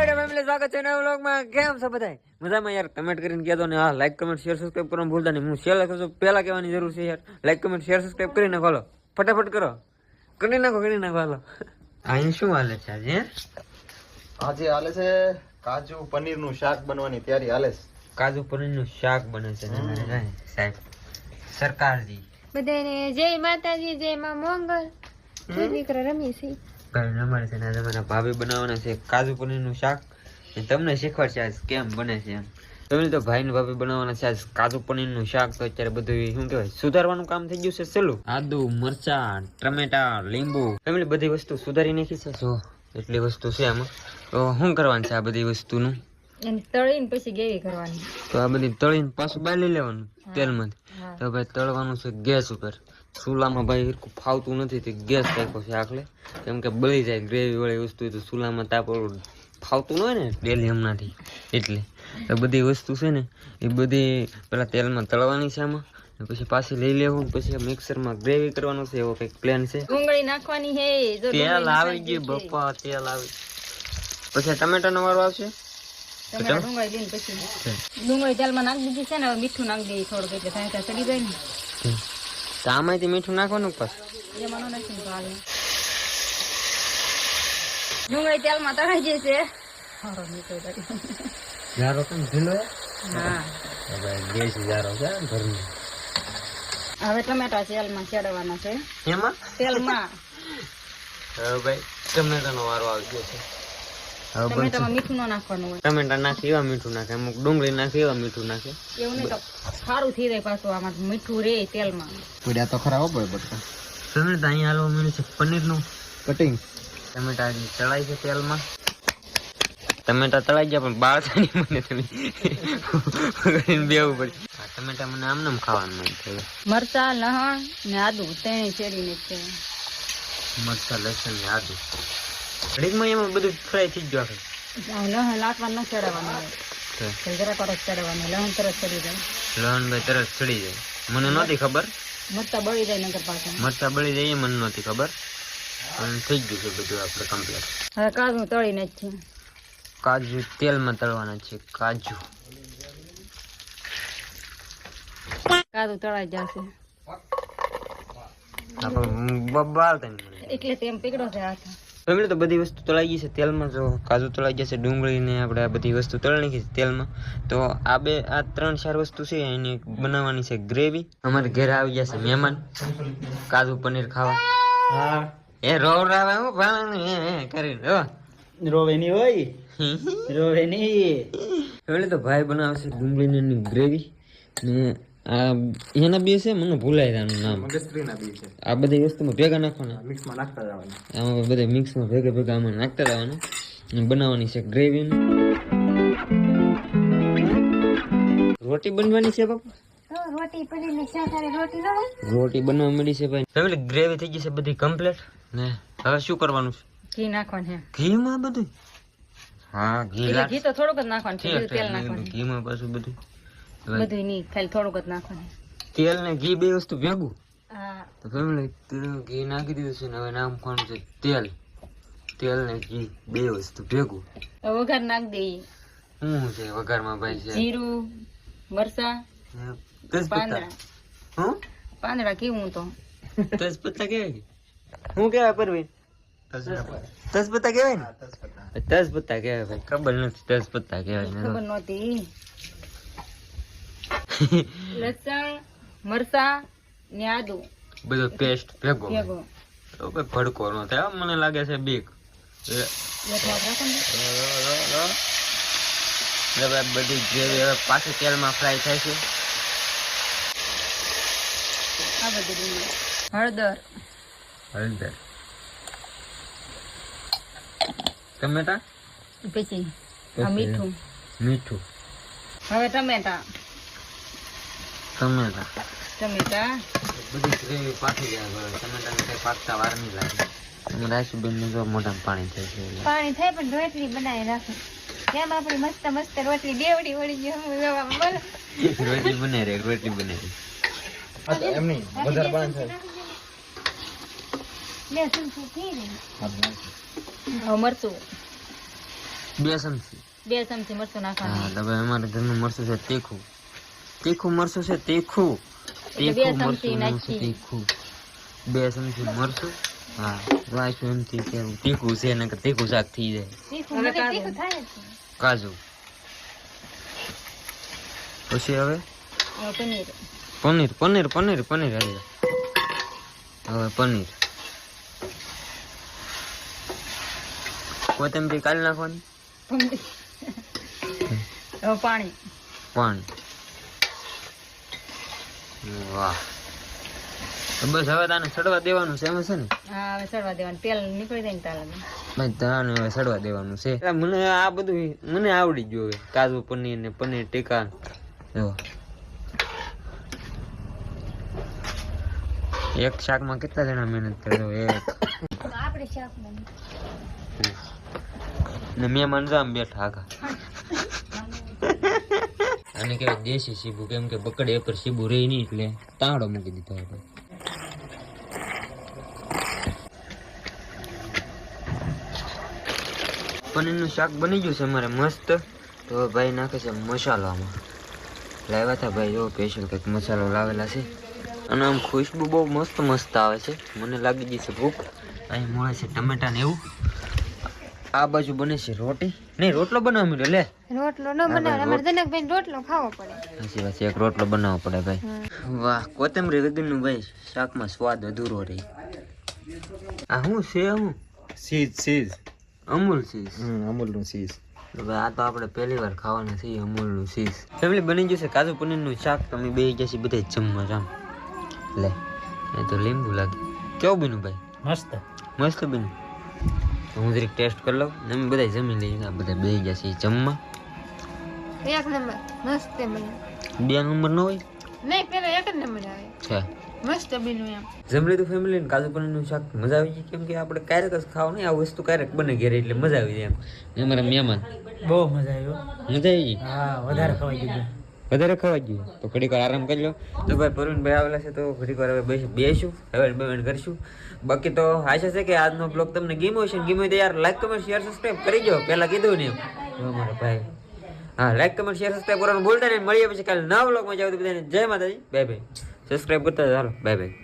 Family સ્વાગત છે નવા વ્લોગમાં. કેમ છો બધા? મજામાં યાર? કમેન્ટ કરીને કહેજો ને હા લાઈક કમેન્ટ શેર સબસ્ક્રાઇબ કરવાનું ભૂલતા નહીં. હું શેર લખું છું પહેલા કહેવાની જરૂર છે યાર. લાઈક કમેન્ટ શેર સબસ્ક્રાઇબ કરી નાખો. હાલો ફટાફટ કરો, કરી નાખો હાલો. અહીં શું હાલે છે આજે? આજે હાલે છે કાજુ પનીર નું શાક બનવાની તૈયારી હાલે છે. કાજુ પનીર નું શાક બને છે સાહેબ સરકારજી. બધાને જય માતાજી, જય માં મોંગલ. દીકરો રમી છે અમારે છે ને આજે અમારા ભાભી બનાવવાના છે કાજુ પનીર નું શાક. તમને શીખવાડશે આજ કેમ બને છે એમ. તમે તો ભાઈ ને ભાભી બનાવવાના છે આજ કાજુ પનીર નું શાક. તો અત્યારે બધું શું કહેવાય સુધારવાનું કામ થઈ ગયું છે. ચલું આદુ મરચા ટમેટા લીંબુ ફેમિલી બધી વસ્તુ સુધારી નાખી છે. જો એટલી વસ્તુ છે આમાં. તો શું કરવાનું છે આ બધી વસ્તુનું? એને તળીને પછી ગેવી કરવાની. તો આ બધી તળીને પાછું બાળી લેવાનું તેલમાંથી. તો ભાઈ તળવાનું છે ગેસ ઉપર. ચૂલામાં ભાઈ હરખું ફાવતું નથી તે ગેસ રાખ્યો છે આખલે, કેમ કે બળી જાય ગ્રેવી વાળી વસ્તુ. તો ચૂલામાં તાપ ફાવતું ન હોય ને ડેલી હમણાંથી, એટલે તો બધી વસ્તુ છે ને એ બધી પેલા તેલમાં તળવાની છે આમાં. પછી પાછી લઈ લેવું, પછી મિક્સરમાં ગ્રેવી કરવાનું છે. એવો કંઈક પ્લાન છે. ડુંગળી નાખવાની છે. જો તેલ આવી ગયું બપ્પા, તેલ આવી. પછી ટમેટાનો વારો આવશે. ડુંગળી લઈને પછી ડુંગળી તેલમાં નાખી દીધી છે ને. હવે મીઠું નાખી દઈએ થોડુંક, એટલે સાંઈ ચડી જાય ને. તો આમાંથી મીઠું નાખવાનું પાછું. એમાં ન નાખીને તો હાલે. ડુંગળી તેલમાં તળાઈ જાય છે. જારો કેમ ઢીલો? હા ગેસ જારો છે ઘરનો. હવે ટમેટા તેલમાં ચડવાના છે. એમાં તેલમાં હવે ભાઈ ટમેટાનો વારો આવી ગયો છે. હવે ટમેટામાં મીઠું ન નાખવાનું હોય. ટમેટા નાખી એવા મીઠું નાખે, અમુક ડુંગળી નાખી એવા મીઠું નાખે. એવું નહીં તો સારું થઈ જાય પાછું. આમાં મીઠું રે તેલમાં. પૂર્યા તો ખરા હો ભાઈ બટકા. ટમેટા અહીંયા હાલવા મળ્યું છે પનીરનું કટિંગ. ટમેટા હજી તળાય છે તેલમાં. ટમેટા તળાઈ ગયા પણ બાળ થાય મને બેવું પડે. આ ટમેટા મને આમ નામ ખાવાનું મન થયું. મરચા લસણ ને આદુ તેની શેરીને છે. મરચા લસણ ને આદુ ઘડીકમાં એમાં બધું ફ્રાય થઈ ગયું આખું. લસણ લાટવા ન ચડાવવાનું હોય. જરાક વાર જ ચડાવવાનું. લસણ તરત ચડી જાય. લસણ ભાઈ તરત ચડી જાય. મને નહોતી ખબર. મરચા બળી જાય નગર પાછા. મરચા બળી જાય એ મને નહોતી ખબર. અને થઈ ગયું છે બધું આપણે કમ્પ્લીટ. હવે કાજુ તળીને જ છે. કાજુ તેલમાં તળવાના છે. કાજુ તળાઈ જશે આપણે બાળતા નહીં એટલે તેમ પીગળો છે હાથ. ફેમિલી તો બધી વસ્તુ તળાઈ ગઈ છે તેલમાં. જો કાજુ તળાઈ જશે, ડુંગળી ને આપણે આ બધી વસ્તુ તળી નાખી છે તેલમાં. તો આ 3-4 વસ્તુ છે એની બનાવવાની છે ગ્રેવી. અમારે ઘરે આવી જશે મહેમાન કાજુ પનીર ખાવા. હા એ રોવરાવે હું ભાઈ કરીને રોવે ની હોય. રોવે ની. ફેમિલી તો ભાઈ બનાવશે ડુંગળીની ગ્રેવી ને આ એના બે છે મને ભૂલાય એનું નામ. મગજત્રીના બી છે. આ બધી વસ્તુમાં ભેગા નાખવાના, મિક્સમાં નાખતા જવાનું. આમાં બધા મિક્સમાં ભેગા આમાં નાખતા જવાના. બનાવવાની છે ગ્રેવી. રોટી બનવાની છે બાપા. રોટી બનવા મળી છે ભાઈ. ફેમિલી ગ્રેવી થઈ ગઈ છે બધી કમ્પ્લીટ ને હવે શું કરવાનું છે? ઘી નાખવાનું છે. ઘીમાં બધું? હા ઘી. ઘી તો થોડુંક જ નાખવાનું છે. તેલ નાખવાનું. ઘીમાં પાછું બધું નહીં, ખાલી થોડુંક જ નાખવાનું. તેલ ને ઘી બે વસ્તુ ભેગું. હા તો ફેમિલી ઘી નાખી દીધું છે ને હવે નામ કોણ છે તેલ. તેલ ને ઘી બે વસ્તુ ભેગું. વઘાર નાખ દઈએ. શું છે વઘારમાં ભાઈ? છે જીરું, મરચા, પાંદડા. હું પાંદડા કેવું તો તેજપત્તા કેવાય? શું કેવાય પરવીન? તેજપત્તા કેવાય ને? તેજપત્તા કેવાય ભાઈ. ખબર નથી તેજપત્તા કેવાય. ખબર નહોતી. લસણ, મરચા ને આદુ બધો પેસ્ટ ભેગો. ભેગો. તો ભાઈ ભડકો નો થાય મને લાગે છે બીક. બધી ગ્રેવી હવે પાછી તેલમાં ફ્રાય થાય છે. આ બધું હળદર, ટમેટા, પછી આ મીઠું. હવે ટમેટા બધી ગ્રેવી પાકી જાય. ટમેટા કઈ પાકતા વાર નહીં લાગે. રાશુબેન ને જો મોઢામાં પાણી થાય છે. પાણી થાય પણ રોટલી બનાવી રાખો. કેમ આપણી મસ્ત રોટલી બેવડી વળી ગઈ. રોટલી બનાવી. એમ નહીં વધારે પાણી થાય. મરચું 2 ચમચી. 2 ચમચી મરચું હા નાખવાનું. તો ભાઈ અમારે ઘરનું મરચું છે તીખું. તીખું મરચું છે તીખું. એટલે 2 તીખું ચમચી મરચું નાખી. તીખું. 2 ચમચી મરચું. હા વાંચું એમથી કે તીખું છે ને કે તીખું શાક થઈ જાય. હવે તીખું થાય જ. કાજુ. પછી હવે પનીર. પનીર પનીર પનીર પનીર આવી હવે પનીર કોથમીર કાઢી નાખવાની. હવે પાણી. પાણી. વાહ તો બસ હવે તાને સડવા દેવાનું છે એમ છે ને. હા હવે ચડવા દેવાનું, તેલ નીકળી જાય ને તાલે. ભાઈ તાને હવે સડવા દેવાનું છે. મને આ બધું મને આવડી ગયું હવે કાજુ પનીર ને પનીર ટીકા. જો એક શાકમાં કેટલા જણા મહેનત કરે છે. એક આપણે શાક બને. ને મહેમાન જામ બેઠા આગા. આને કહેવાય દેશી સીબુ, કેમ કે બકડે પર સીબુ રહી નહીં એટલે તાંડો મૂકી દીધો હતો. પનીરનું શાક બની ગયું છે અમારે મસ્ત. તો ભાઈ નાખે છે મસાલો આમાં. લાવ્યા હતા ભાઈ જો સ્પેશિયલ કંઈક મસાલો લાવેલા છે અને આમ ખુશ્બુ બહુ મસ્ત મસ્ત આવે છે. મને લાગી ગઈ છે ભૂખ. અહીં મળે છે ટમેટા ને એવું. આ બાજુ બને છે રોટી. નહીં રોટલો બનાવવા માંડ્યો લે. રોટલો ન બનાવે અમારે જનકભાઈ રોટલો ખાવો પડે. સાચી વાત છે, એક રોટલો બનાવવો પડે ભાઈ. વાહ કોથમરી વગરનું ભાઈ શાકમાં સ્વાદ અધૂરો રહી. આ શું છે? હું ચીઝ અમૂલ ચીઝ. અમૂલનું ચીઝ. આ તો આપણે પહેલી વાર ખાવાના છીએ અમૂલનું ચીઝ. ફેમિલી બની જશે કાજુ પનીરનું શાક. તમે બે જશે બધા જમવા જામ. લે એ તો લીંબુ લાગે. કેવું બન્યું ભાઈ? મસ્ત. મસ્ત બન્યું. હું જરીક ટેસ્ટ કરી લઉં. અમે બધા જમી લઈએ. બધા બે જશે જમવા. 1 નંબર મસ્ત બન્યું. 2 નંબર ન હોય નહીં, પેલા 1 જ નંબર આવે. છે. મસ્ત બન્યું એમ. જમી લીધું ફેમિલી ને કાજુ પનીરનું શાક. મજા આવી ગઈ, કેમ કે આપણે ક્યારેક જ ખાવ નહીં. આ વસ્તુ ક્યારેક બને ઘેરે એટલે મજા આવી જાય એમ. અમારા મહેમાન બહુ મજા આવ્યો. મજા આવી ગઈ. હા વધારે ખવાઈ ગયું. વધારે ખવાઈ ગયું તો ઘડીક વાર આરામ કરી લો. તો ભાઈ પરવીનભાઈ આવેલા છે તો ઘડીક વાર હવે બેસીશું, હવે બેમેન્ટ કરીશું. બાકી તો આશા છે કે આજનો બ્લોગ તમને ગમ્યો છે. ગમ્યો તો યાર લાઈક કમેન્ટ શેર સબસ્ક્રાઈબ કરી દો. પહેલા કીધું ને એમ અમારા ભાઈ. હા લાઈક કમેન્ટ શેર સબસ્ક્રાઈબ કરવાનું ભૂલતા નહીં. મળીએ પછી કાલે નવા બ્લોગમાં જાવ તો બધાને જય માતાજી. Bye bye. સબસ્ક્રાઈબ કરતા ચાલો. Bye bye.